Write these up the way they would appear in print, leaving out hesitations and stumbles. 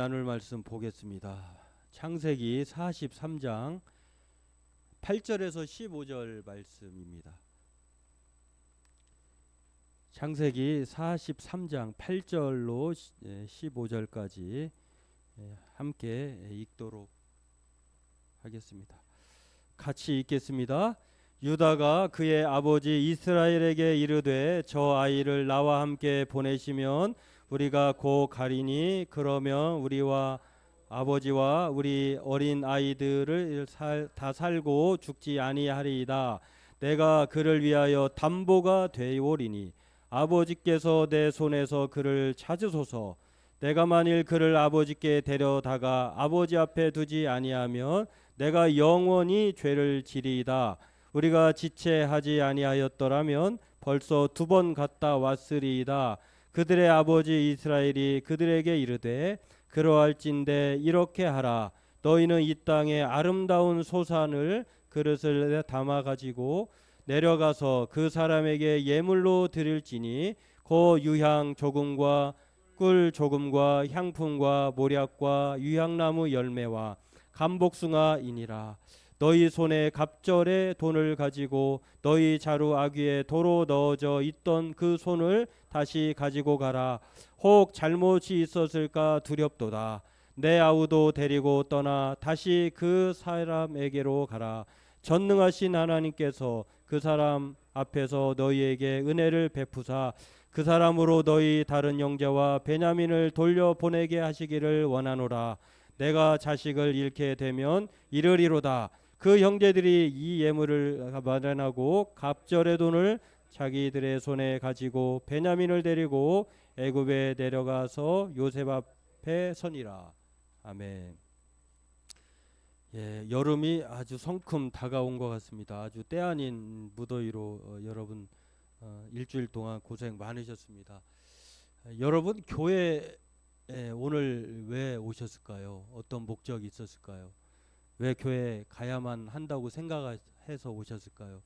나눌 말씀 보겠습니다. 창세기 43장 8절에서 15절 말씀입니다. 창세기 43장 8절로 15절까지 함께 읽도록 하겠습니다. 같이 읽겠습니다. 유다가 그의 아버지 이스라엘에게 이르되 저 아이를 나와 함께 보내시면 우리가 곧 가리니 그러면 우리와 아버지와 우리 어린 아이들을 다 살고 죽지 아니하리이다. 내가 그를 위하여 담보가 되오리니 아버지께서 내 손에서 그를 찾으소서. 내가 만일 그를 아버지께 데려다가 아버지 앞에 두지 아니하면 내가 영원히 죄를 지리이다. 우리가 지체하지 아니하였더라면 벌써 2번 갔다 왔으리이다. 그들의 아버지 이스라엘이 그들에게 이르되 그러할진대 이렇게 하라. 너희는 이 땅에 아름다운 소산을 그릇을 담아 가지고 내려가서 그 사람에게 예물로 드릴지니 그 유향 조금과 꿀 조금과 향품과 모략과 유향나무 열매와 감복숭아이니라. 너희 손에 갑절의 돈을 가지고 너희 자루 아귀에 도로 넣어져 있던 그 손을 다시 가지고 가라. 혹 잘못이 있었을까 두렵도다. 내 아우도 데리고 떠나 다시 그 사람에게로 가라. 전능하신 하나님께서 그 사람 앞에서 너희에게 은혜를 베푸사 그 사람으로 너희 다른 형제와 베냐민을 돌려보내게 하시기를 원하노라. 내가 자식을 잃게 되면 이르리로다. 그 형제들이 이 예물을 마련하고 갑절의 돈을 자기들의 손에 가지고 베냐민을 데리고 애굽에 내려가서 요셉 앞에 서니라. 아멘. 여름이 아주 성큼 다가온 것 같습니다. 아주 때 아닌 무더위로 여러분 일주일 동안 고생 많으셨습니다. 여러분 교회에 오늘 왜 오셨을까요? 어떤 목적이 있었을까요? 왜 교회에 가야만 한다고 생각해서 오셨을까요?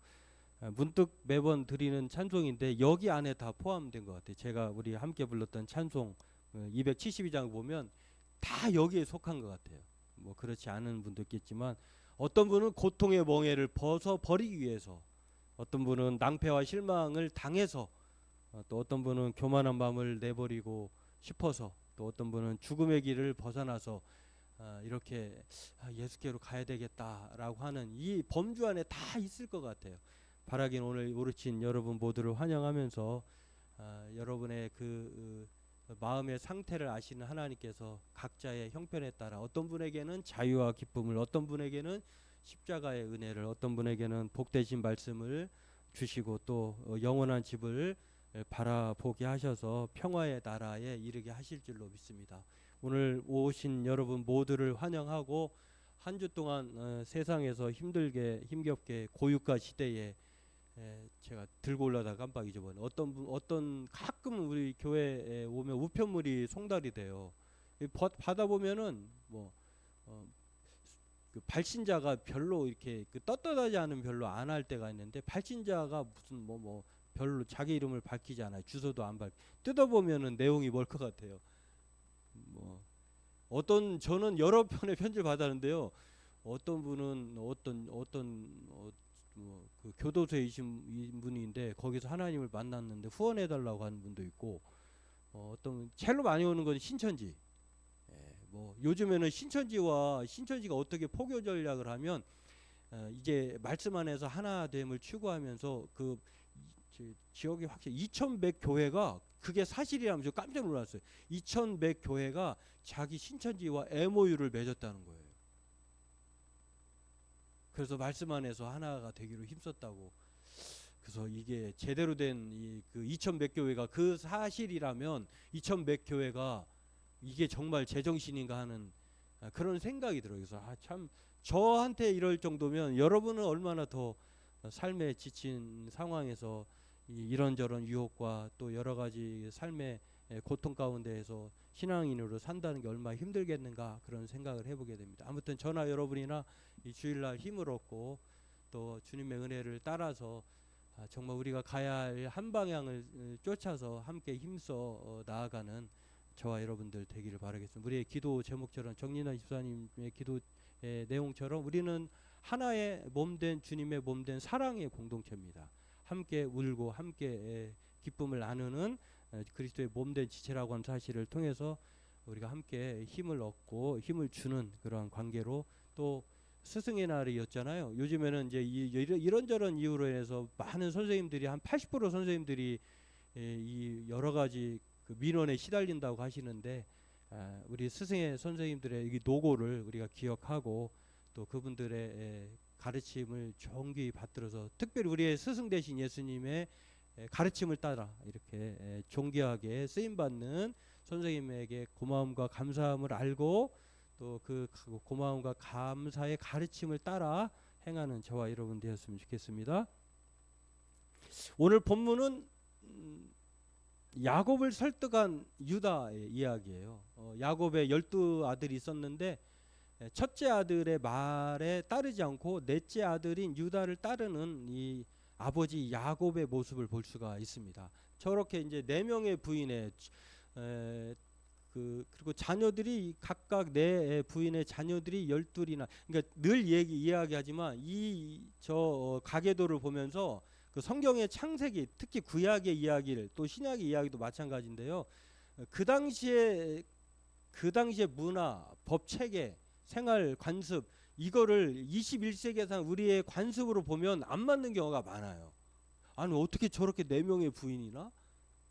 문득 매번 드리는 찬송인데 여기 안에 다 포함된 것 같아요. 제가 우리 함께 불렀던 찬송 272장 보면 다 여기에 속한 것 같아요. 뭐 그렇지 않은 분도 있겠지만 어떤 분은 고통의 멍에를 벗어버리기 위해서, 어떤 분은 낭패와 실망을 당해서, 또 어떤 분은 교만한 마음을 내버리고 싶어서, 또 어떤 분은 죽음의 길을 벗어나서 이렇게 예수께로 가야 되겠다라고 하는 이 범주 안에 다 있을 것 같아요. 바라긴 오늘 오르친 여러분 모두를 환영하면서 여러분의 그 마음의 상태를 아시는 하나님께서 각자의 형편에 따라 어떤 분에게는 자유와 기쁨을, 어떤 분에게는 십자가의 은혜를, 어떤 분에게는 복되신 말씀을 주시고 또 영원한 집을 바라보게 하셔서 평화의 나라에 이르게 하실 줄로 믿습니다. 오늘 오신 여러분 모두를 환영하고 한 주 동안 세상에서 힘겹게 고유가 시대에 제가 들고 올라다 깜빡 잊어버린 어떤 가끔 우리 교회에 오면 우편물이 송달이 돼요. 받아 보면은 그 발신자가 별로 이렇게 그 떳떳하지 않은 별로 안 할 때가 있는데, 발신자가 무슨 별로 자기 이름을 밝히지 않아요. 주소도 안 뜯어 보면은 내용이 뭘 것 같아요. 저는 여러 편의 편지를 받았는데요. 어떤 분은 그 교도소이신 분인데 거기서 하나님을 만났는데 후원해 달라고 하는 분도 있고, 어떤 첼로 많이 오는 건 신천지. 요즘에는 신천지가 어떻게 포교 전략을 하면 이제 말씀 안에서 하나됨을 추구하면서 그 지역이 확실히 2100 교회가, 그게 사실이라면 저 깜짝 놀랐어요. 2100 교회가 자기 신천지와 MOU를 맺었다는 거예요. 그래서 말씀 안에서 하나가 되기로 힘썼다고. 그래서 이게 제대로 된 그 2100 교회가 그 사실이라면 2100 교회가 이게 정말 제정신인가 하는 그런 생각이 들어요. 그래서 참 저한테 이럴 정도면 여러분은 얼마나 더 삶에 지친 상황에서 이런저런 유혹과 또 여러 가지 삶의 고통 가운데에서 신앙인으로 산다는 게 얼마나 힘들겠는가, 그런 생각을 해보게 됩니다. 아무튼 저나 여러분이나 이 주일날 힘을 얻고 또 주님의 은혜를 따라서 정말 우리가 가야 할 한 방향을 쫓아서 함께 힘써 나아가는 저와 여러분들 되기를 바라겠습니다. 우리의 기도 제목처럼 정린아 집사님의 기도 내용처럼 우리는 하나의 몸된 주님의 몸된 사랑의 공동체입니다. 함께 울고 함께 기쁨을 나누는 그리스도의 몸된 지체라고 하는 사실을 통해서 우리가 함께 힘을 얻고 힘을 주는 그러한 관계로, 또 스승의 날이었잖아요. 요즘에는 이제 이런저런 이유로 인해서 많은 선생님들이 한 80% 선생님들이 이 여러 가지 그 민원에 시달린다고 하시는데, 우리 스승의 선생님들의 이 노고를 우리가 기억하고 또 그분들의 가르침을 존귀히 받들어서, 특별히 우리의 스승 되신 예수님의 가르침을 따라 이렇게 존귀하게 쓰임 받는 선생님에게 고마움과 감사함을 알고 또 그 고마움과 감사의 가르침을 따라 행하는 저와 여러분 되었으면 좋겠습니다. 오늘 본문은 야곱을 설득한 유다의 이야기예요. 야곱의 12아들이 있었는데 첫째 아들의 말에 따르지 않고 넷째 아들인 유다를 따르는 이 아버지 야곱의 모습을 볼 수가 있습니다. 저렇게 이제 4명의 부인의 그리고 자녀들이 각각 내 부인의 자녀들이 12이나, 그러니까 늘 이야기하지만 저 가계도를 보면서 그 성경의 창세기, 특히 구약의 이야기를, 또 신약의 이야기도 마찬가지인데요. 그 당시에 문화, 법 체계, 생활 관습, 이거를 21세기에서 우리의 관습으로 보면 안 맞는 경우가 많아요. 아니 어떻게 저렇게 4명의 부인이나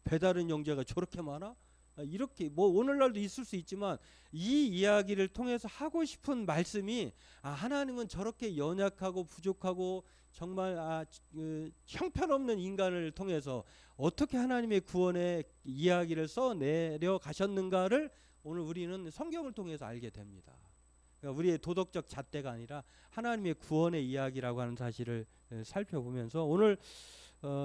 배다른 형제가 저렇게 많아? 이렇게 뭐 오늘날도 있을 수 있지만, 이 이야기를 통해서 하고 싶은 말씀이 하나님은 저렇게 연약하고 부족하고 정말 형편없는 인간을 통해서 어떻게 하나님의 구원의 이야기를 써내려 가셨는가를 오늘 우리는 성경을 통해서 알게 됩니다. 그러니까 우리의 도덕적 잣대가 아니라 하나님의 구원의 이야기라고 하는 사실을 살펴보면서 오늘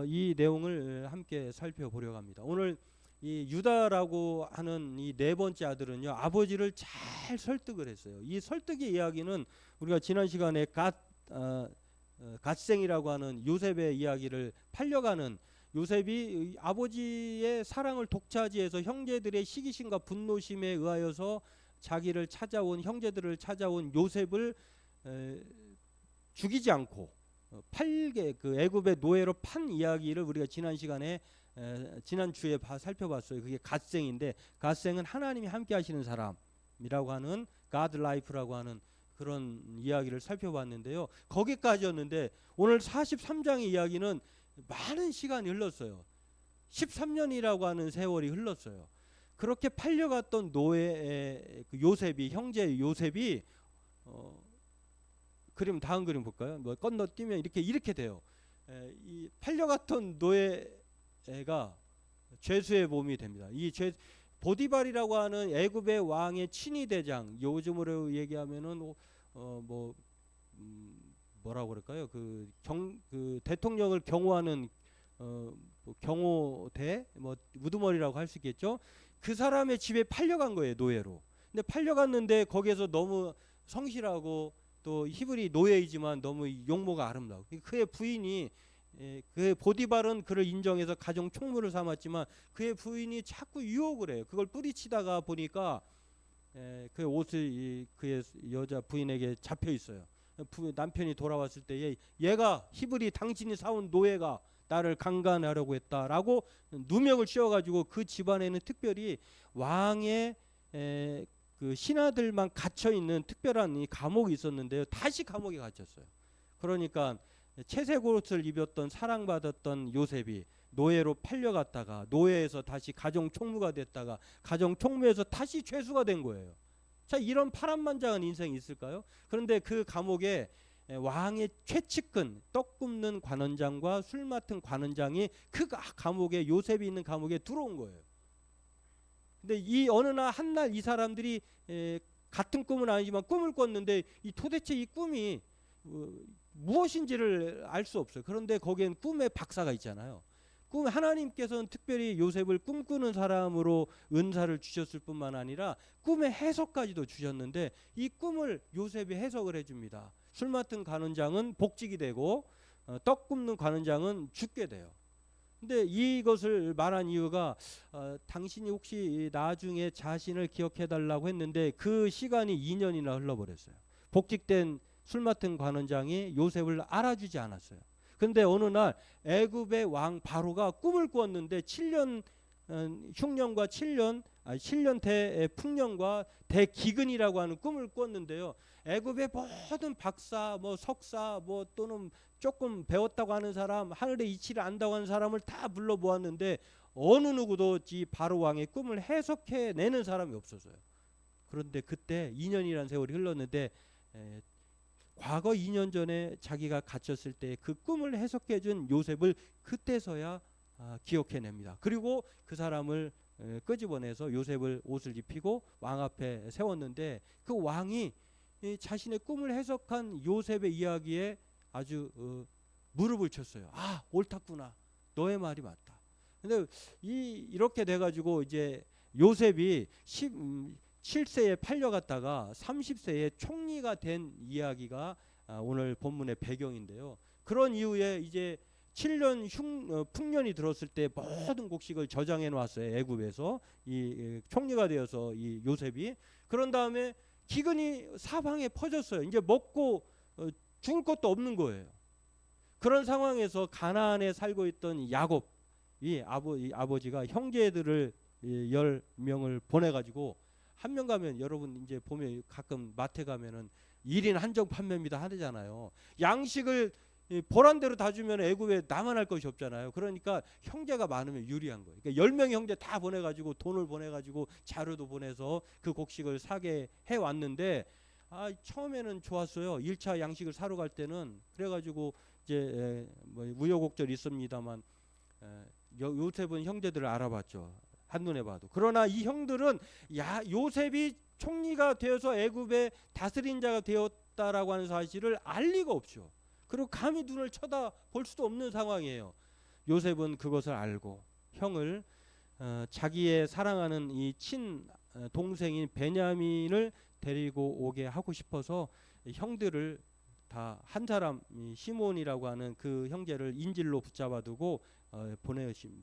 이 내용을 함께 살펴보려고 합니다. 오늘 이 유다라고 하는 이 4번째 아들은요, 아버지를 잘 설득을 했어요. 이 설득의 이야기는 우리가 지난 시간에 갓생이라고 하는 요셉의 이야기를 팔려가는, 요셉이 아버지의 사랑을 독차지해서 형제들의 시기심과 분노심에 의하여서 자기를 찾아온, 형제들을 찾아온 요셉을 죽이지 않고 그 애굽의 노예로 판 이야기를 우리가 지난 시간에 지난 주에 살펴봤어요. 그게 갓생인데, 갓생은 하나님이 함께 하시는 사람이라고 하는 God Life라고 하는 그런 이야기를 살펴봤는데요. 거기까지였는데 오늘 43장의 이야기는 많은 시간이 흘렀어요. 13년이라고 하는 세월이 흘렀어요. 그렇게 팔려갔던 노예 그 요셉이, 형제 요셉이 그림, 다음 그림 볼까요? 뭐 건너뛰면 이렇게 돼요. 이 팔려갔던 노예가 죄수의 몸이 됩니다. 이 보디발이라고 하는 애굽의 왕의 친위 대장, 요즘으로 얘기하면은 뭐라고 그럴까요? 그 대통령을 경호하는 뭐 경호대, 뭐 우두머리라고 할 수 있겠죠. 그 사람의 집에 팔려간 거예요, 노예로. 근데 팔려갔는데 거기에서 너무 성실하고 또 히브리 노예이지만 너무 용모가 아름다워. 그의 부인이, 그의 보디발은 그를 인정해서 가정 총무를 삼았지만 그의 부인이 자꾸 유혹을 해요. 그걸 뿌리치다가 보니까 그의 옷이 그의 여자 부인에게 잡혀 있어요. 남편이 돌아왔을 때 얘가 히브리 당신이 사온 노예가 나를 강간하려고 했다라고 누명을 씌워가지고 그 집안에는 특별히 왕의 그 신하들만 갇혀 있는 특별한 이 감옥이 있었는데요. 다시 감옥에 갇혔어요. 그러니까 채색 옷을 입었던 사랑받았던 요셉이 노예로 팔려갔다가 노예에서 다시 가정 총무가 됐다가 가정 총무에서 다시 죄수가 된 거예요. 자, 이런 파란만장한 인생이 있을까요? 그런데 그 감옥에 왕의 최측근, 떡 굽는 관원장과 술 맡은 관원장이 그 감옥에, 요셉이 있는 감옥에 들어온 거예요. 근데 이 어느 날 한 날 이 사람들이 같은 꿈은 아니지만 꿈을 꿨는데 도대체 이 꿈이 무엇인지를 알 수 없어요. 그런데 거기엔 꿈의 박사가 있잖아요. 하나님께서는 특별히 요셉을 꿈꾸는 사람으로 은사를 주셨을 뿐만 아니라 꿈의 해석까지도 주셨는데 이 꿈을 요셉이 해석을 해줍니다. 술 맡은 관원장은 복직이 되고 떡 굽는 관원장은 죽게 돼요. 근데 이것을 말한 이유가 당신이 혹시 나중에 자신을 기억해 달라고 했는데 그 시간이 2년이나 흘러버렸어요. 복직된 술 맡은 관원장이 요셉을 알아주지 않았어요. 그런데 어느 날 애굽의 왕 바로가 꿈을 꾸었는데 7년 흉년과 7년 대풍년과 대기근이라고 하는 꿈을 꾸었는데요. 애굽의 모든 박사, 뭐 석사, 뭐 또는 조금 배웠다고 하는 사람, 하늘의 이치를 안다고 하는 사람을 다 불러 모았는데 어느 누구도 이 바로 왕의 꿈을 해석해 내는 사람이 없었어요. 그런데 그때 2년이라는 세월이 흘렀는데 과거 2년 전에 자기가 갇혔을 때 그 꿈을 해석해 준 요셉을 그때서야 기억해냅니다. 그리고 그 사람을 끄집어내서 요셉을 옷을 입히고 왕 앞에 세웠는데 그 왕이 자신의 꿈을 해석한 요셉의 이야기에 아주 무릎을 쳤어요. 아, 옳았구나. 너의 말이 맞다. 근데 이렇게 돼가지고 이제 요셉이 7세에 팔려갔다가 30세에 총리가 된 이야기가 오늘 본문의 배경인데요. 그런 이후에 이제 7년 풍년이 들었을 때 모든 곡식을 저장해 놨어요. 애굽에서 이 총리가 되어서 이 요셉이. 그런 다음에 기근이 사방에 퍼졌어요. 이제 먹고 죽을 것도 없는 거예요. 그런 상황에서 가나안에 살고 있던 야곱이 아버지가 형제들을 10명을 보내가지고 한 명 가면 여러분 이제 보면 가끔 마트 가면은 1인 한정 판매입니다 하잖아요. 양식을 보란대로 다 주면 애굽에 나만 할 것이 없잖아요. 그러니까 형제가 많으면 유리한 거예요. 그러니까 10명의 형제 다 보내가지고 돈을 보내가지고 자료도 보내서 그 곡식을 사게 해왔는데 처음에는 좋았어요. 1차 양식을 사러 갈 때는. 그래가지고 이제 뭐 우여곡절이 있습니다만 요셉은 형제들을 알아봤죠. 한눈에 봐도. 그러나 이 형들은 요셉이 총리가 되어서 애굽의 다스린 자가 되었다라고 하는 사실을 알 리가 없죠. 그리고 감히 눈을 쳐다볼 수도 없는 상황이에요. 요셉은 그것을 알고 형을 자기의 사랑하는 이 친 동생인 베냐민을 데리고 오게 하고 싶어서 형들을 다 한 사람 시몬이라고 하는 그 형제를 인질로 붙잡아두고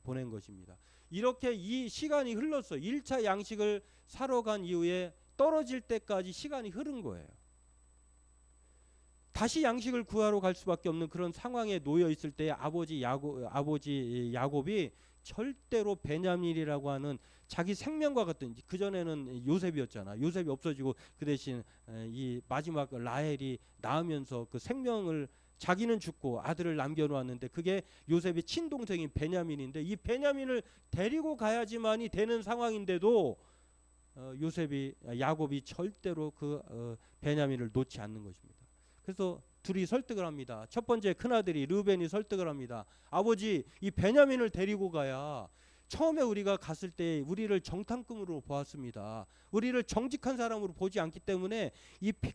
보낸 것입니다. 이렇게 이 시간이 흘렀어요. 1차 양식을 사러 간 이후에 떨어질 때까지 시간이 흐른 거예요. 다시 양식을 구하러 갈 수밖에 없는 그런 상황에 놓여 있을 때 아버지 야곱이 절대로 베냐민이라고 하는 자기 생명과 같은, 그전에는 요셉이었잖아. 요셉이 없어지고 그 대신 이 마지막 라헬이 낳으면서 그 생명을 자기는 죽고 아들을 남겨놓았는데 그게 요셉의 친동생인 베냐민인데 이 베냐민을 데리고 가야지만이 되는 상황인데도 야곱이 절대로 그 베냐민을 놓지 않는 것입니다. 그래서 둘이 설득을 합니다. 첫 번째 큰아들이 르벤이 설득을 합니다. 아버지, 이 베냐민을 데리고 가야 처음에 우리가 갔을 때 우리를 정탐꾼으로 보았습니다. 우리를 정직한 사람으로 보지 않기 때문에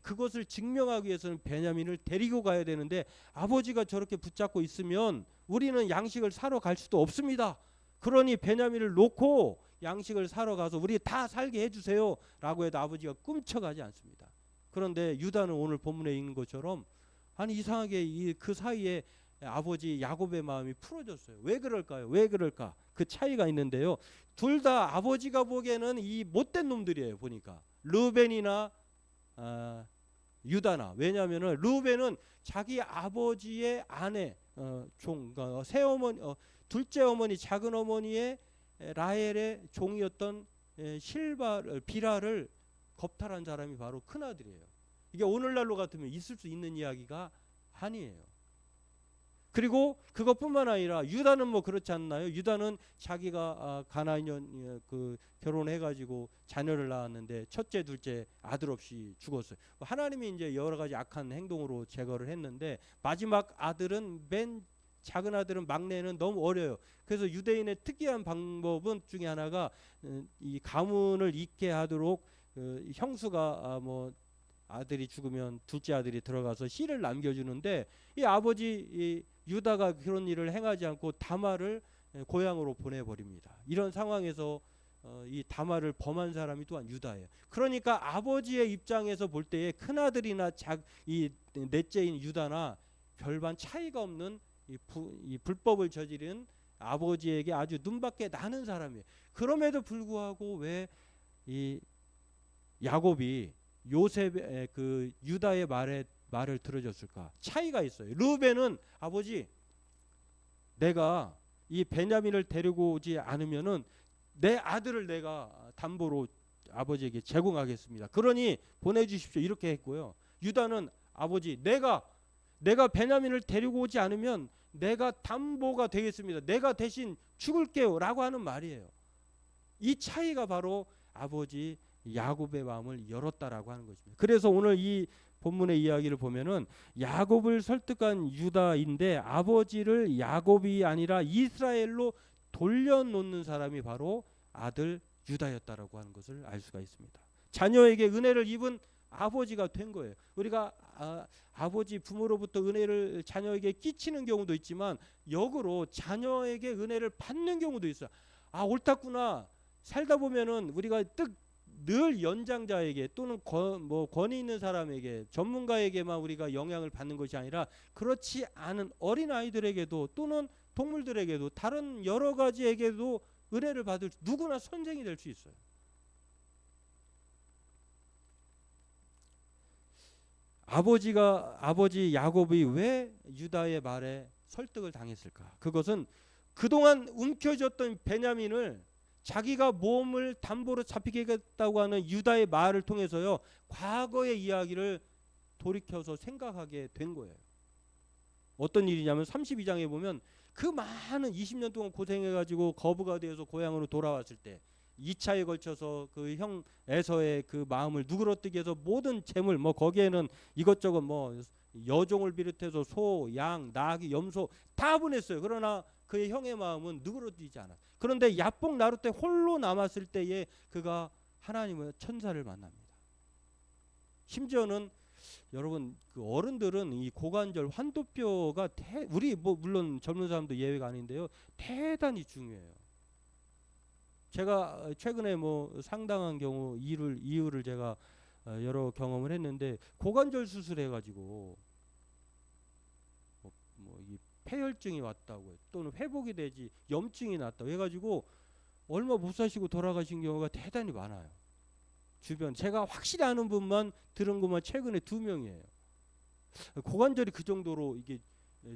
그것을 증명하기 위해서는 베냐민을 데리고 가야 되는데 아버지가 저렇게 붙잡고 있으면 우리는 양식을 사러 갈 수도 없습니다. 그러니 베냐민을 놓고 양식을 사러 가서 우리 다 살게 해주세요 라고 해도 아버지가 꿈쩍하지 않습니다. 그런데 유다는 오늘 본문에 있는 것처럼 이상하게 그 사이에 아버지 야곱의 마음이 풀어졌어요. 왜 그럴까요? 왜 그럴까? 그 차이가 있는데요. 둘 다 아버지가 보기에는 이 못된 놈들이에요. 보니까 르벤이나 유다나. 왜냐하면은 르벤은 자기 아버지의 아내 새어머니 둘째 어머니 작은 어머니의 라헬의 종이었던 비라를 겁탈한 사람이 바로 큰아들이에요. 이게 오늘날로 같으면 있을 수 있는 이야기가 아니에요. 그리고 그것뿐만 아니라 유다는 뭐 그렇지 않나요? 유다는 자기가 가나안 결혼해가지고 자녀를 낳았는데 첫째, 둘째 아들 없이 죽었어요. 하나님이 이제 여러 가지 악한 행동으로 제거를 했는데 마지막 아들은 작은 아들은 막내는 너무 어려요. 그래서 유대인의 특이한 방법은 중에 하나가 이 가문을 잇게 하도록 형수가 아들이 죽으면 둘째 아들이 들어가서 씨를 남겨주는데 이 아버지 유다가 그런 일을 행하지 않고 다말을 고향으로 보내버립니다. 이런 상황에서 이 다말을 범한 사람이 또한 유다예요. 그러니까 아버지의 입장에서 볼 때에 큰아들이나 이 넷째인 유다나 별반 차이가 없는 이 불법을 저지른 아버지에게 아주 눈밖에 나는 사람이에요. 그럼에도 불구하고 왜 이 야곱이 요셉의 그 유다의 말을 들어줬을까? 차이가 있어요. 르우벤은 아버지, 내가 이 베냐민을 데리고 오지 않으면은 내 아들을 내가 담보로 아버지에게 제공하겠습니다. 그러니 보내주십시오. 이렇게 했고요. 유다는 아버지, 내가 베냐민을 데리고 오지 않으면 내가 담보가 되겠습니다. 내가 대신 죽을게요라고 하는 말이에요. 이 차이가 바로 아버지 야곱의 마음을 열었다라고 하는 것입니다. 그래서 오늘 이 본문의 이야기를 보면은 야곱을 설득한 유다인데 아버지를 야곱이 아니라 이스라엘로 돌려놓는 사람이 바로 아들 유다였다라고 하는 것을 알 수가 있습니다. 자녀에게 은혜를 입은 아버지가 된 거예요. 우리가 아버지 부모로부터 은혜를 자녀에게 끼치는 경우도 있지만 역으로 자녀에게 은혜를 받는 경우도 있어요. 아, 옳았구나. 살다 보면은 우리가 늘 연장자에게 또는 권위 있는 사람에게 전문가에게만 우리가 영향을 받는 것이 아니라 그렇지 않은 어린 아이들에게도 또는 동물들에게도 다른 여러 가지에게도 은혜를 받을 누구나 선생이 될 수 있어요. 아버지 야곱이 왜 유다의 말에 설득을 당했을까? 그것은 그동안 움켜쥐었던 베냐민을 자기가 몸을 담보로 잡히겠다고 하는 유다의 말을 통해서요, 과거의 이야기를 돌이켜서 생각하게 된 거예요. 어떤 일이냐면 32장에 보면 그 많은 20년 동안 고생해가지고 거부가 되어서 고향으로 돌아왔을 때 2차에 걸쳐서 그 형 에서의 그 마음을 누그러뜨기 위해서 모든 재물 거기에는 이것저것 여종을 비롯해서 소, 양, 나귀, 염소 다 보냈어요. 그러나 그의 형의 마음은 누그러뜨리지 않아. 그런데 야복 나룻 때 홀로 남았을 때에 그가 하나님의 천사를 만납니다. 심지어는 여러분 그 어른들은 이 고관절 환도뼈가 우리 물론 젊은 사람도 예외가 아닌데요, 대단히 중요해요. 제가 최근에 상당한 경우 이유를 제가 여러 경험을 했는데 고관절 수술해가지고 이 폐혈증이 왔다고 또는 회복이 되지 염증이 났다고 해가지고 얼마 못 사시고 돌아가신 경우가 대단히 많아요. 주변 제가 확실히 아는 분만 들은 것만 최근에 2명이에요. 고관절이 그 정도로 이게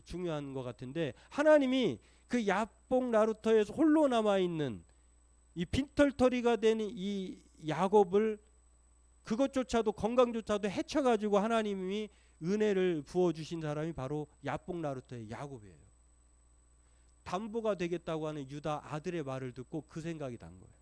중요한 것 같은데 하나님이 그 야복 나루터에서 홀로 남아 있는 이 빈털터리가 된 이 야곱을 그것조차도 건강조차도 해쳐가지고 하나님이 은혜를 부어주신 사람이 바로 야복 나루터의 야곱이에요. 담보가 되겠다고 하는 유다 아들의 말을 듣고 그 생각이 난 거예요.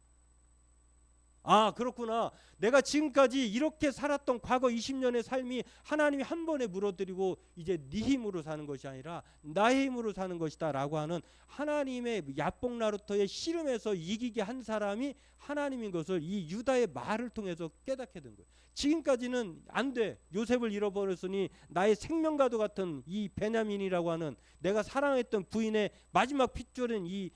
아, 그렇구나. 내가 지금까지 이렇게 살았던 과거 20년의 삶이 하나님이 한 번에 물어드리고 이제 네 힘으로 사는 것이 아니라 나의 힘으로 사는 것이다 라고 하는 하나님의 야복 나루터의 씨름에서 이기게 한 사람이 하나님인 것을 이 유다의 말을 통해서 깨닫게 된 거예요. 지금까지는 안 돼. 요셉을 잃어버렸으니 나의 생명과도 같은 이 베냐민이라고 하는 내가 사랑했던 부인의 마지막 핏줄인 이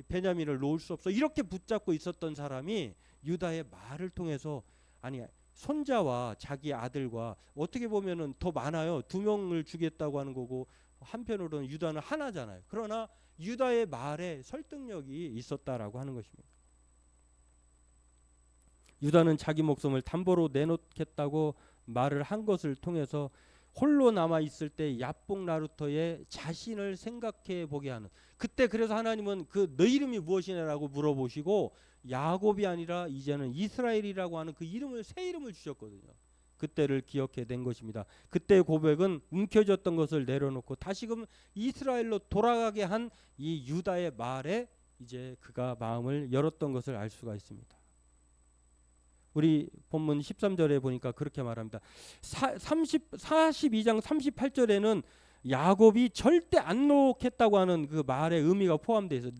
베냐민을 놓을 수 없어. 이렇게 붙잡고 있었던 사람이 유다의 말을 통해서 아니 손자와 자기 아들과 어떻게 보면은 더 많아요. 2명을 주겠다고 하는 거고 한편으로는 유다는 하나잖아요. 그러나 유다의 말에 설득력이 있었다라고 하는 것입니다. 유다는 자기 목숨을 담보로 내놓겠다고 말을 한 것을 통해서 홀로 남아 있을 때 야복 나루터의 자신을 생각해 보게 하는 그때 그래서 하나님은 너 이름이 무엇이냐라고 물어보시고 야곱이 아니라 이제는 이스라엘이라고 하는 그 이름을 새 이름을 주셨거든요. 그때를 기억해 낸 것입니다. 그때의 고백은 움켜졌던 것을 내려놓고 다시금 이스라엘로 돌아가게 한 이 유다의 말에 이제 그가 마음을 열었던 것을 알 수가 있습니다. 우리 본문 13절에 보니까 그렇게 말합니다. 42장 38절에는 야곱이 절대 안 놓겠다고 하는 그 말의 의미가 포함되어 있어요.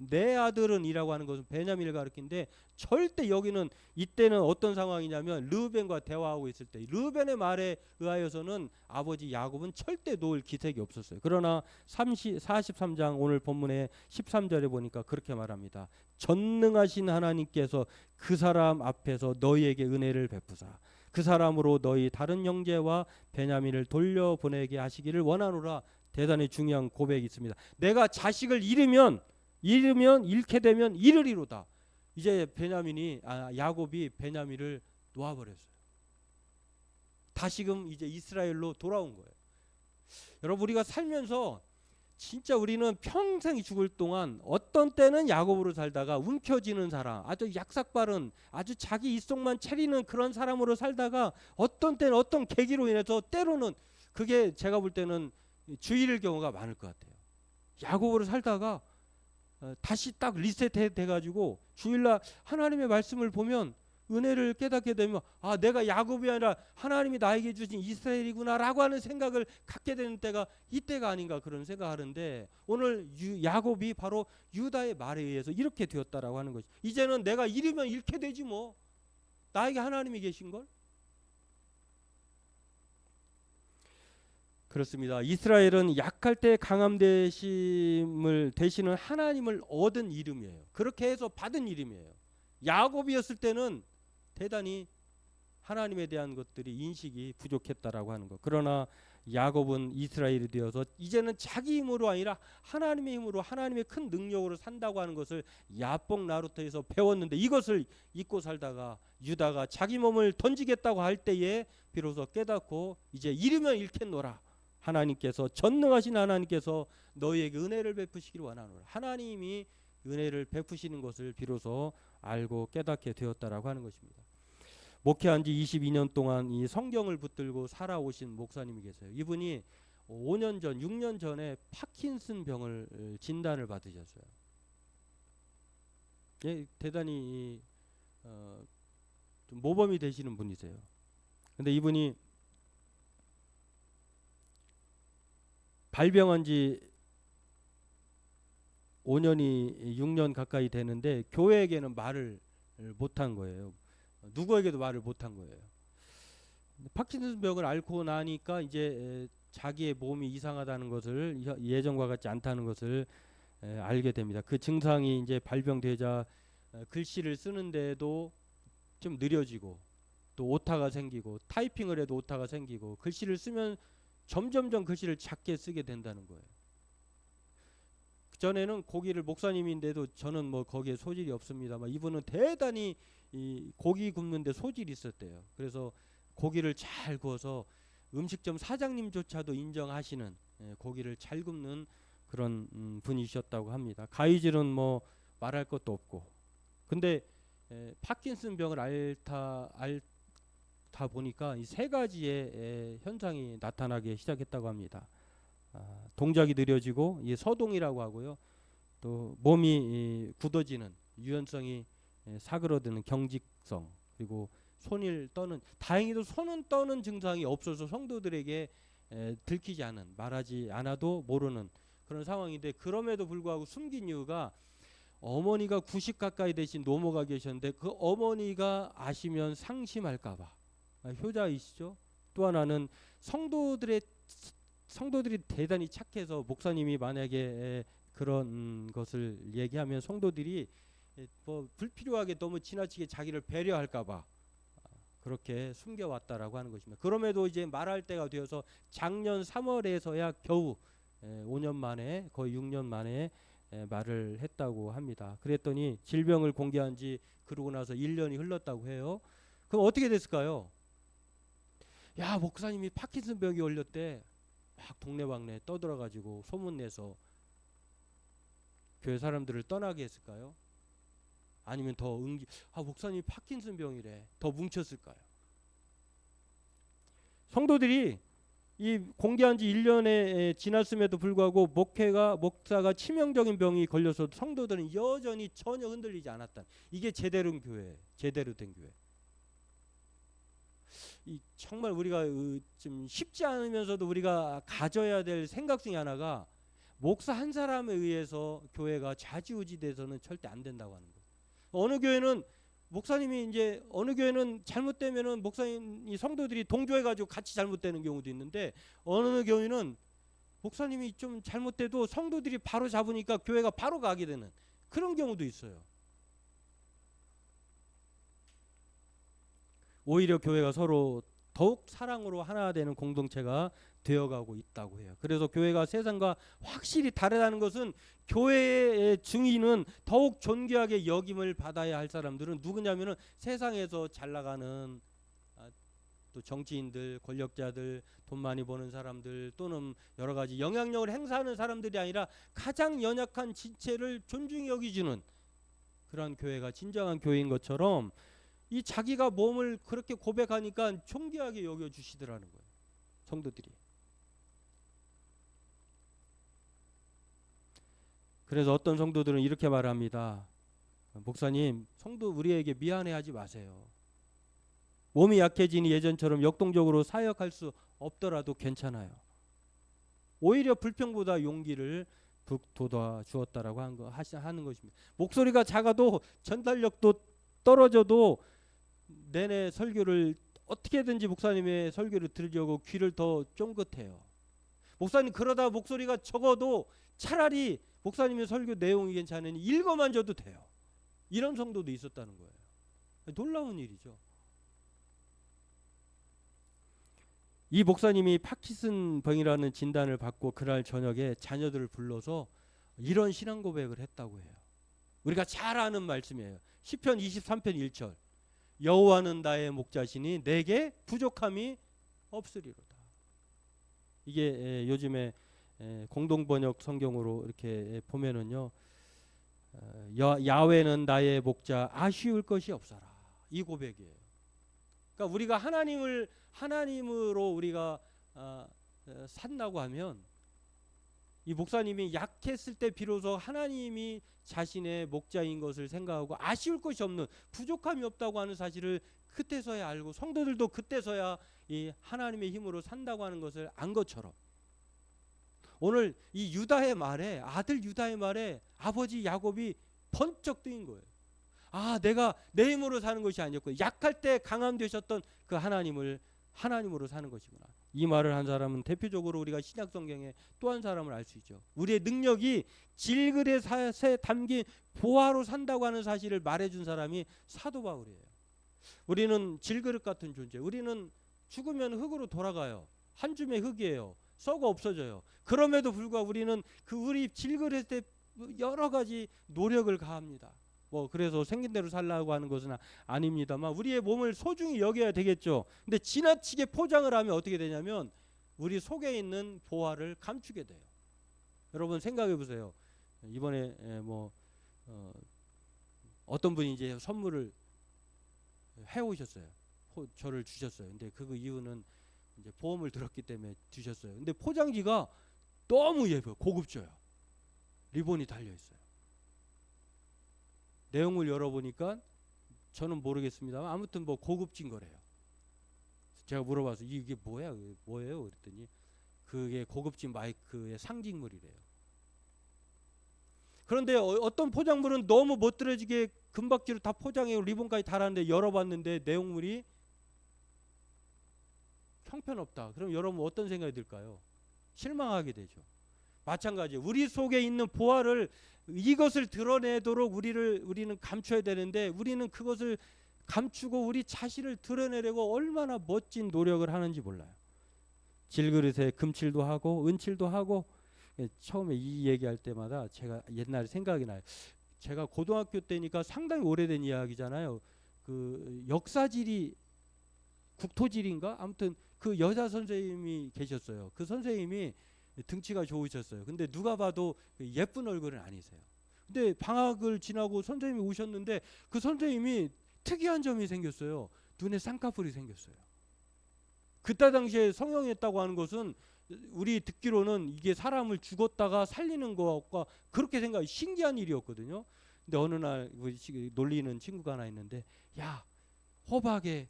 내 아들은이라고 하는 것은 베냐민을 가리키는데 절대 여기는 이때는 어떤 상황이냐면 르우벤과 대화하고 있을 때 르우벤의 말에 의하여서는 아버지 야곱은 절대 놓을 기색이 없었어요. 그러나 43장 오늘 본문의 13절에 보니까 그렇게 말합니다. 전능하신 하나님께서 그 사람 앞에서 너희에게 은혜를 베푸사 그 사람으로 너희 다른 형제와 베냐민을 돌려보내게 하시기를 원하노라. 대단히 중요한 고백이 있습니다. 내가 자식을 잃으면 잃게 되면 잃으리로다. 이제 야곱이 베냐민을 놓아버렸어요. 다시금 이제 이스라엘로 돌아온 거예요. 여러분, 우리가 살면서 진짜 우리는 평생 죽을 동안 어떤 때는 야곱으로 살다가 움켜쥐는 사람, 아주 약삭빠른, 아주 자기 입속만 차리는 그런 사람으로 살다가 어떤 때는 어떤 계기로 인해서 때로는 그게 제가 볼 때는 주일일 경우가 많을 것 같아요. 야곱으로 살다가 다시 딱 리셋해 가지고 주일날 하나님의 말씀을 보면 은혜를 깨닫게 되면 내가 야곱이 아니라 하나님이 나에게 주신 이스라엘이구나라고 하는 생각을 갖게 되는 때가 이때가 아닌가 그런 생각하는데, 오늘 야곱이 바로 유다의 말에 의해서 이렇게 되었다라고 하는 것이, 이제는 내가 잃으면 잃게 되지 뭐, 나에게 하나님이 계신걸. 그렇습니다. 이스라엘은 약할 때 강함 되심을 대신은 하나님을 얻은 이름이에요. 그렇게 해서 받은 이름이에요. 야곱이었을 때는 대단히 하나님에 대한 것들이 인식이 부족했다라고 하는 것. 그러나 야곱은 이스라엘이 되어서 이제는 자기 힘으로 아니라 하나님의 힘으로, 하나님의 큰 능력으로 산다고 하는 것을 야복 나루터에서 배웠는데, 이것을 잊고 살다가 유다가 자기 몸을 던지겠다고 할 때에 비로소 깨닫고 이제 잃으면 잃겠노라. 하나님께서, 전능하신 하나님께서 너희에게 은혜를 베푸시기를 원하노라. 하나님이 은혜를 베푸시는 것을 비로소 알고 깨닫게 되었다라고 하는 것입니다. 목회한 지 22년 동안 이 성경을 붙들고 살아오신 목사님이 계세요. 이분이 5년 전, 6년 전에 파킨슨 병을 진단을 받으셨어요. 예, 대단히 좀 모범이 되시는 분이세요. 근데 이분이 발병한 지 5년이 6년 가까이 되는데 교회에게는 말을 못한 거예요. 누구에게도 말을 못한 거예요. 파킨슨 병을 앓고 나니까 이제 자기의 몸이 이상하다는 것을, 예전과 같지 않다는 것을 알게 됩니다. 그 증상이 이제 발병되자 글씨를 쓰는데도 좀 느려지고, 또 오타가 생기고, 타이핑을 해도 오타가 생기고, 글씨를 쓰면 점점점 글씨를 작게 쓰게 된다는 거예요. 전에는 고기를, 목사님인데도 저는 뭐 거기에 소질이 없습니다만 이분은 대단히 이 고기 굽는데 소질이 있었대요. 그래서 고기를 잘 구워서 음식점 사장님조차도 인정하시는, 고기를 잘 굽는 그런 분이셨다고 합니다. 가위질은 뭐 말할 것도 없고. 근데 파킨슨 병을 앓다 보니까 이 세 가지의 현상이 나타나기 시작했다고 합니다. 동작이 느려지고, 이 서동이라고 하고요. 또 몸이 굳어지는, 유연성이 사그러드는 경직성, 그리고 손을 떠는, 다행히도 손은 떠는 증상이 없어서 성도들에게 들키지 않은, 말하지 않아도 모르는 그런 상황인데, 그럼에도 불구하고 숨긴 이유가 어머니가 90 가까이 되신 노모가 계셨는데 그 어머니가 아시면 상심할까봐. 효자이시죠. 또 하나는 성도들이 대단히 착해서 목사님이 만약에 그런 것을 얘기하면 성도들이 뭐 불필요하게 너무 지나치게 자기를 배려할까봐 그렇게 숨겨왔다라고 하는 것입니다. 그럼에도 이제 말할 때가 되어서 작년 3월에서야 겨우 5년 만에, 거의 6년 만에 말을 했다고 합니다. 그랬더니 질병을 공개한 지 그러고 나서 1년이 흘렀다고 해요. 그럼 어떻게 됐을까요? 야, 목사님이 파킨슨 병이 걸렸대. 막 동네방네 떠들어가지고 소문내서 교회 사람들을 떠나게 했을까요? 아니면 더 목사님이 파킨슨 병이래, 더 뭉쳤을까요? 성도들이 이 공개한 지 1년에 지났음에도 불구하고 목사가 치명적인 병이 걸려서 성도들은 여전히 전혀 흔들리지 않았다. 이게 제대로 된 교회. 정말 우리가 좀 쉽지 않으면서도 우리가 가져야 될 생각 중에 하나가, 목사 한 사람에 의해서 교회가 좌지우지돼서는 절대 안 된다고 하는 거예요. 어느 교회는 목사님이 이제 어느 교회는 잘못되면은 목사님이 성도들이 동조해가지고 같이 잘못되는 경우도 있는데, 어느 교회는 목사님이 좀 잘못돼도 성도들이 바로 잡으니까 교회가 바로 가게 되는 그런 경우도 있어요. 오히려 교회가 서로 더욱 사랑으로 하나 되는 공동체가 되어가고 있다고 해요. 그래서 교회가 세상과 확실히 다르다는 것은 교회의 증인은 더욱 존귀하게 여김을 받아야 할 사람들은 누구냐면은 세상에서 잘 나가는 또 정치인들, 권력자들, 돈 많이 버는 사람들 또는 여러 가지 영향력을 행사하는 사람들이 아니라 가장 연약한 지체를 존중히 여기주는 그런 교회가 진정한 교회인 것처럼 이 자기가 몸을 그렇게 고백하니까 존귀하게 여겨주시더라는 거예요. 성도들이. 그래서 어떤 성도들은 이렇게 말합니다. 목사님, 성도 우리에게 미안해하지 마세요. 몸이 약해지니 예전처럼 역동적으로 사역할 수 없더라도 괜찮아요. 오히려 불평보다 용기를 북돋아 주었다라고 하는 것입니다. 목소리가 작아도 전달력도 떨어져도 내내 설교를 어떻게든지 목사님의 설교를 들으려고 귀를 더 쫑긋해요. 목사님 그러다 목소리가 적어도 차라리 목사님의 설교 내용이 괜찮으니 읽어만 줘도 돼요. 이런 성도도 있었다는 거예요. 놀라운 일이죠. 이 목사님이 파킨슨 병이라는 진단을 받고 그날 저녁에 자녀들을 불러서 이런 신앙 고백을 했다고 해요. 우리가 잘 아는 말씀이에요. 시편 23편 1절. 여호와는 나의 목자시니 내게 부족함이 없으리로다. 이게 요즘에 공동번역 성경으로 이렇게 보면은요. 야훼는 나의 목자 아쉬울 것이 없어라. 이 고백이에요. 그러니까 우리가 하나님으로 우리가 산다고 하면 이 목사님이 약했을 때 비로소 하나님이 자신의 목자인 것을 생각하고 아쉬울 것이 없는 부족함이 없다고 하는 사실을 그때서야 알고 성도들도 그때서야 이 하나님의 힘으로 산다고 하는 것을 안 것처럼 오늘 이 유다의 말에 아들 유다의 말에 아버지 야곱이 번쩍 뜨인 거예요. 아, 내가 내 힘으로 사는 것이 아니었고 약할 때 강함 되셨던 그 하나님으로 사는 것이구나. 이 말을 한 사람은 대표적으로 우리가 신약 성경에 또 한 사람을 알 수 있죠. 우리의 능력이 질그릇에 담긴 보화로 산다고 하는 사실을 말해준 사람이 사도 바울이에요. 우리는 질그릇 같은 존재. 우리는 죽으면 흙으로 돌아가요. 한 줌의 흙이에요. 썩어 없어져요. 그럼에도 불구하고 우리는 그 우리 질그릇에 여러 가지 노력을 가합니다. 그래서 생긴 대로 살라고 하는 것은 아닙니다만 우리의 몸을 소중히 여겨야 되겠죠. 근데 지나치게 포장을 하면 어떻게 되냐면 우리 속에 있는 보화를 감추게 돼요. 여러분 생각해 보세요. 이번에 어떤 분이 이제 선물을 해오셨어요. 저를 주셨어요. 근데 그 이유는 이제 보험을 들었기 때문에 주셨어요. 근데 포장지가 너무 예뻐요. 고급져요. 리본이 달려 있어요. 내용을 열어보니까 저는 모르겠습니다만 아무튼 고급진 거래요. 제가 물어봐서 이게 뭐예요? 그랬더니 그게 고급진 마이크의 상징물이래요. 그런데 어떤 포장물은 너무 멋들어지게 금박지로 다 포장해 리본까지 달았는데 열어봤는데 내용물이 형편없다. 그럼 여러분 어떤 생각이 들까요? 실망하게 되죠. 마찬가지예요. 우리 속에 있는 보화를 이것을 드러내도록 우리는 감춰야 되는데 우리는 그것을 감추고 우리 자신을 드러내려고 얼마나 멋진 노력을 하는지 몰라요. 질그릇에 금칠도 하고 은칠도 하고 처음에 이 얘기할 때마다 제가 옛날에 생각이 나요. 제가 고등학교 때니까 상당히 오래된 이야기잖아요. 그 역사지리 국토지리인가 아무튼 그 여자 선생님이 계셨어요. 그 선생님이 등치가 좋으셨어요. 근데 누가 봐도 예쁜 얼굴은 아니세요. 근데 방학을 지나고 선생님이 오셨는데 그 선생님이 특이한 점이 생겼어요. 눈에 쌍꺼풀이 생겼어요. 그때 당시에 성형했다고 하는 것은 우리 듣기로는 이게 사람을 죽었다가 살리는 것과 그렇게 생각이 신기한 일이었거든요. 근데 어느 날 놀리는 친구가 하나 있는데 야 호박에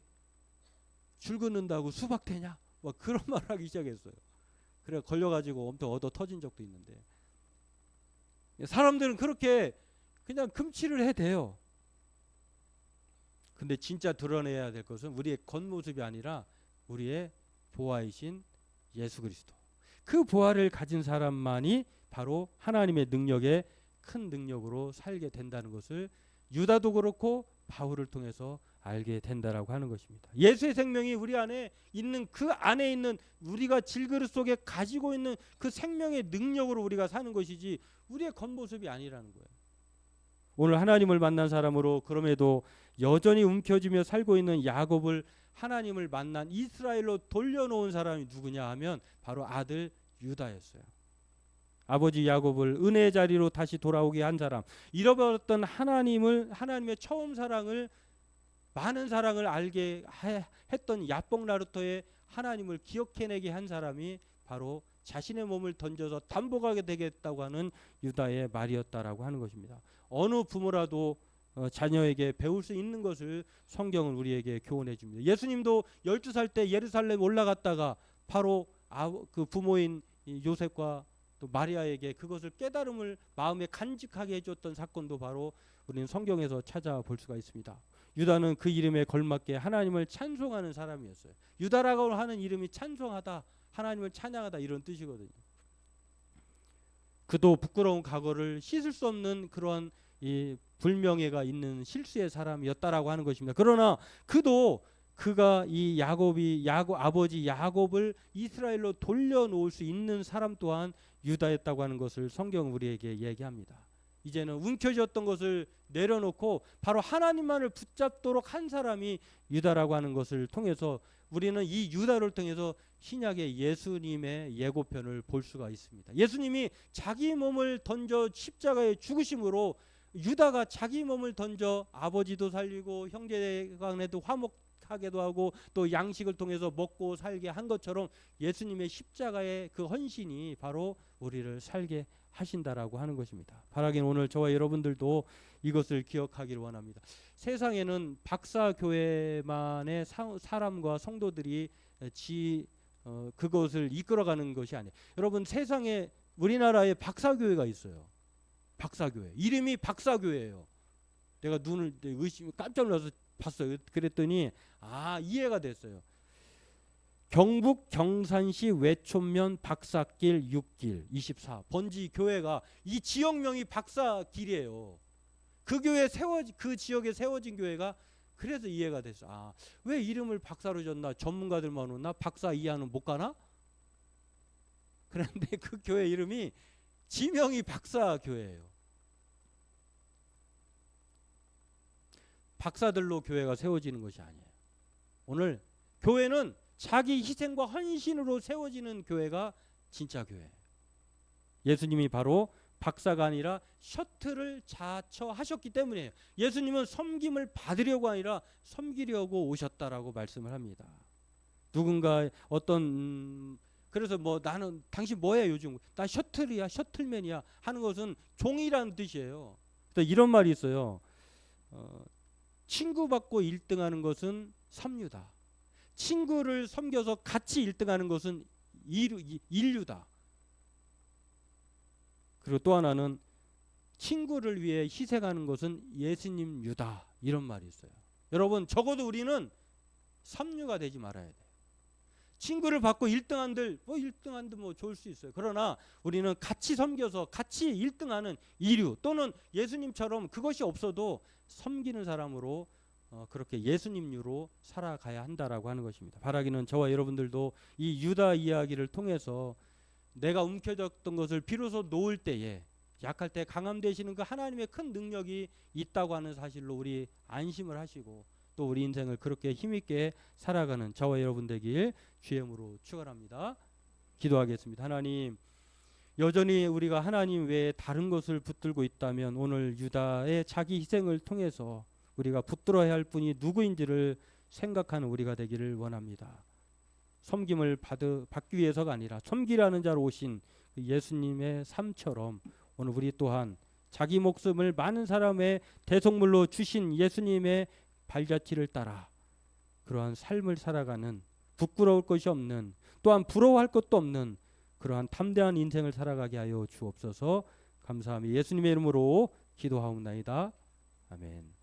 줄 긋는다고 수박 되냐? 그런 말 하기 시작했어요. 그래 걸려가지고 엄청 얻어 터진 적도 있는데 사람들은 그렇게 그냥 금치를 해대요. 근데 진짜 드러내야 될 것은 우리의 겉모습이 아니라 우리의 보화이신 예수 그리스도. 그 보화를 가진 사람만이 바로 하나님의 능력에 큰 능력으로 살게 된다는 것을 유다도 그렇고 바울을 통해서 알게 된다라고 하는 것입니다. 예수의 생명이 우리 안에 있는 그 안에 있는 우리가 질그릇 속에 가지고 있는 그 생명의 능력으로 우리가 사는 것이지 우리의 겉모습이 아니라는 거예요. 오늘 하나님을 만난 사람으로 그럼에도 여전히 움켜쥐며 살고 있는 야곱을 하나님을 만난 이스라엘로 돌려놓은 사람이 누구냐 하면 바로 아들 유다였어요. 아버지 야곱을 은혜의 자리로 다시 돌아오게 한 사람, 잃어버렸던 하나님의 처음 사랑을 많은 사랑을 알게 했던 야복 나루터의 하나님을 기억해내게 한 사람이 바로 자신의 몸을 던져서 담보하게 되겠다고 하는 유다의 말이었다라고 하는 것입니다. 어느 부모라도 자녀에게 배울 수 있는 것을 성경은 우리에게 교훈해 줍니다. 예수님도 12살 때 예루살렘 올라갔다가 바로 그 부모인 요셉과 또 마리아에게 그것을 깨달음을 마음에 간직하게 해줬던 사건도 바로 우리는 성경에서 찾아볼 수가 있습니다. 유다는 그 이름에 걸맞게 하나님을 찬송하는 사람이었어요. 유다라고 하는 이름이 찬송하다, 하나님을 찬양하다 이런 뜻이거든요. 그도 부끄러운 과거를 씻을 수 없는 그러한 이 불명예가 있는 실수의 사람이었다라고 하는 것입니다. 그러나 그가 이 아버지 야곱을 이스라엘로 돌려놓을 수 있는 사람 또한 유다였다고 하는 것을 성경은 우리에게 얘기합니다. 이제는 움켜쥐었던 것을 내려놓고 바로 하나님만을 붙잡도록 한 사람이 유다라고 하는 것을 통해서 우리는 이 유다를 통해서 신약의 예수님의 예고편을 볼 수가 있습니다. 예수님이 자기 몸을 던져 십자가에 죽으심으로 유다가 자기 몸을 던져 아버지도 살리고 형제 간에도 화목하게도 하고 또 양식을 통해서 먹고 살게 한 것처럼 예수님의 십자가의 그 헌신이 바로 우리를 살게 하신다라고 하는 것입니다. 바라긴 오늘 저와 여러분들도 이것을 기억하기를 원합니다. 세상에는 박사교회만의 사람과 성도들이 그것을 이끌어가는 것이 아니에요. 여러분 세상에 우리나라에 박사교회가 있어요. 박사교회 이름이 박사교회예요. 내가 눈을 깜짝 놀라서 봤어요. 그랬더니 이해가 됐어요. 경북 경산시 외촌면 박사길 6길 24 번지 교회가 이 지역명이 박사길이에요. 그 지역에 세워진 교회가 그래서 이해가 됐어. 왜 이름을 박사로 줬나? 전문가들만 오나? 박사 이하는 못 가나? 그런데 그 교회 이름이 지명이 박사교회예요. 박사들로 교회가 세워지는 것이 아니에요. 오늘 교회는 자기 희생과 헌신으로 세워지는 교회가 진짜 교회예요. 예수님이 바로 박사가 아니라 셔틀을 자처하셨기 때문이에요. 예수님은 섬김을 받으려고 아니라 섬기려고 오셨다라고 말씀을 합니다. 누군가 그래서 나는 당신 뭐야 요즘? 나 셔틀이야, 셔틀맨이야 하는 것은 종이라는 뜻이에요. 이런 말이 있어요. 친구 받고 1등하는 것은 섬유다. 친구를 섬겨서 같이 1등하는 것은 인류다. 그리고 또 하나는 친구를 위해 희생하는 것은 예수님유다. 이런 말이 있어요. 여러분 적어도 우리는 섬유가 되지 말아야 돼요. 친구를 받고 1등한들 1등한들 좋을 수 있어요. 그러나 우리는 같이 섬겨서 같이 1등하는 인류 또는 예수님처럼 그것이 없어도 섬기는 사람으로 그렇게 예수님류로 살아가야 한다라고 하는 것입니다. 바라기는 저와 여러분들도 이 유다 이야기를 통해서 내가 움켜졌던 것을 비로소 놓을 때에 약할 때 강함 되시는 그 하나님의 큰 능력이 있다고 하는 사실로 우리 안심을 하시고 또 우리 인생을 그렇게 힘있게 살아가는 저와 여러분 되길 주의 이름으로 축원합니다. 기도하겠습니다. 하나님, 여전히 우리가 하나님 외에 다른 것을 붙들고 있다면 오늘 유다의 자기 희생을 통해서 우리가 붙들어야 할 분이 누구인지를 생각하는 우리가 되기를 원합니다. 섬김을 받기 위해서가 아니라 섬기라는 자로 오신 예수님의 삶처럼 오늘 우리 또한 자기 목숨을 많은 사람의 대속물로 주신 예수님의 발자취를 따라 그러한 삶을 살아가는 부끄러울 것이 없는 또한 부러워할 것도 없는 그러한 탐대한 인생을 살아가게 하여 주옵소서. 감사하며 예수님의 이름으로 기도하옵나이다. 아멘.